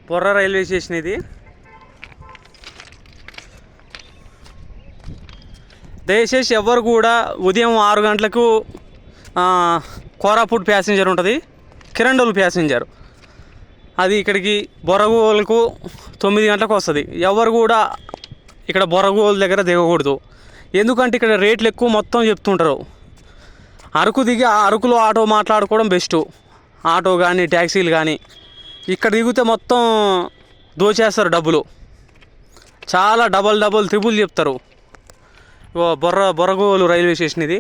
Borra railway station ఇది. దయచేసి ఎవరు కూడా ఉదయం 6 గంటలకు కోరాపుట్ ప్యాసింజర్ ఉంటుంది, కిరండోల్ ప్యాసింజర్, అది ఇక్కడికి బొర్రగోలుకు 9 గంటలకు వస్తుంది. ఎవరు కూడా ఇక్కడ బొర్రగోలు దగ్గర దిగకూడదు. ఎందుకంటే ఇక్కడ రేట్లు ఎక్కువ మొత్తం చెప్తుంటారు. అరకు దిగి అరకులో ఆటో మాట్లాడుకోవడం బెస్ట్. ఆటో కానీ ట్యాక్సీలు కానీ ఇక్కడ దిగితే మొత్తం దోచేస్తారు డబ్బులు. చాలా డబల్ త్రిబుల్ చెప్తారు. బొర్రగోలు రైల్వే స్టేషన్ ఇది.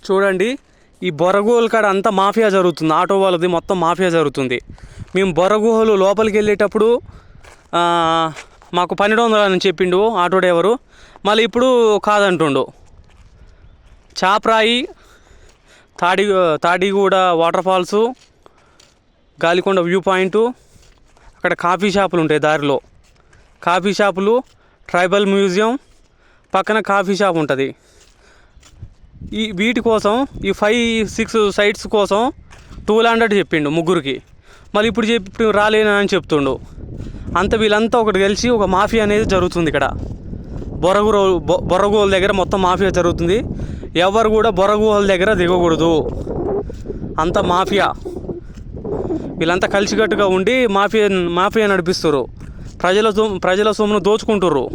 చూడండి, ఈ బొర్రగోలు కాడ అంతా మాఫియా జరుగుతుంది. ఆటో వాళ్ళది మొత్తం మాఫియా జరుగుతుంది. మేము బొర్రగోలు లోపలికి వెళ్ళేటప్పుడు మాకు 1200 అని చెప్పిండు ఆటో డ్రైవరు. మళ్ళీ ఇప్పుడు కాదంటుండు. Chaprai, Tadiguda water falls, Galikonda view point, అక్కడ కాఫీ షాపులు ఉంటాయి దారిలో. కాఫీ షాపులు, ట్రైబల్ మ్యూజియం పక్కన కాఫీ షాప్ ఉంటుంది. వీటి కోసం ఈ 5-6 సైట్స్ కోసం 1200 చెప్పిండు ముగ్గురికి. మళ్ళీ ఇప్పుడు చెప్పి రాలేనని చెప్తుండు. వీళ్ళంతా ఒకటి కలిసి ఒక మాఫియా అనేది జరుగుతుంది ఇక్కడ. బొర్రగోలు దగ్గర మొత్తం మాఫియా జరుగుతుంది. ఎవరు కూడా బొర్రగోలు దగ్గర దిగకూడదు. అంత మాఫియా. వీళ్ళంతా కలిసికట్టుగా ఉండి మాఫియా నడిపిస్తారు. ప్రజల సొమ్మును దోచుకుంటుర్రు.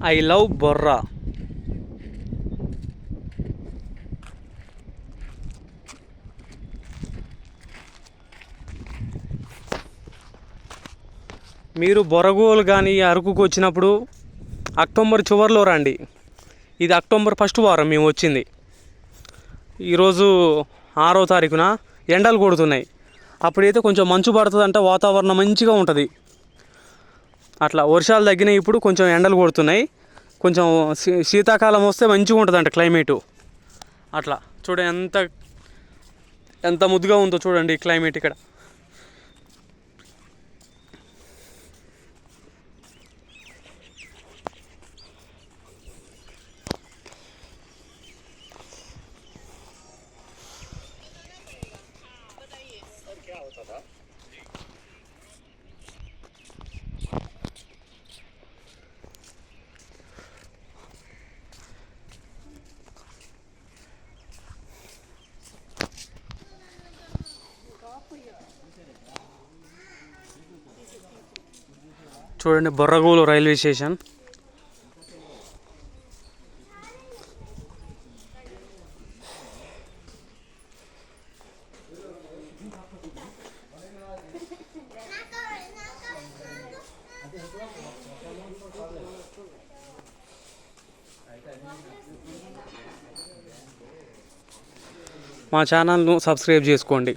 I love Borra. మీరు బొర్రగోలు కానీ అరకుకు వచ్చినప్పుడు అక్టోబర్ చివరిలో రండి. ఇది అక్టోబర్ 1st వారం మేము వచ్చింది. ఈరోజు 6వ తారీఖున ఎండలు కొడుతున్నాయి. అప్పుడైతే కొంచెం మంచు పడుతుందంట, వాతావరణం మంచిగా ఉంటుంది. అట్లా వర్షాలు తగ్గినాయి, ఇప్పుడు కొంచెం ఎండలు కొడుతున్నాయి. కొంచెం శీతాకాలం వస్తే మంచిగా ఉంటుందంట క్లైమేటు. అట్లా చూడండి ఎంత ముద్దుగా ఉందో చూడండి క్లైమేట్ ఇక్కడ. చూడండి బొర్రగోలు రైల్వే స్టేషన్. మా ఛానల్ను సబ్స్క్రైబ్ చేసుకోండి.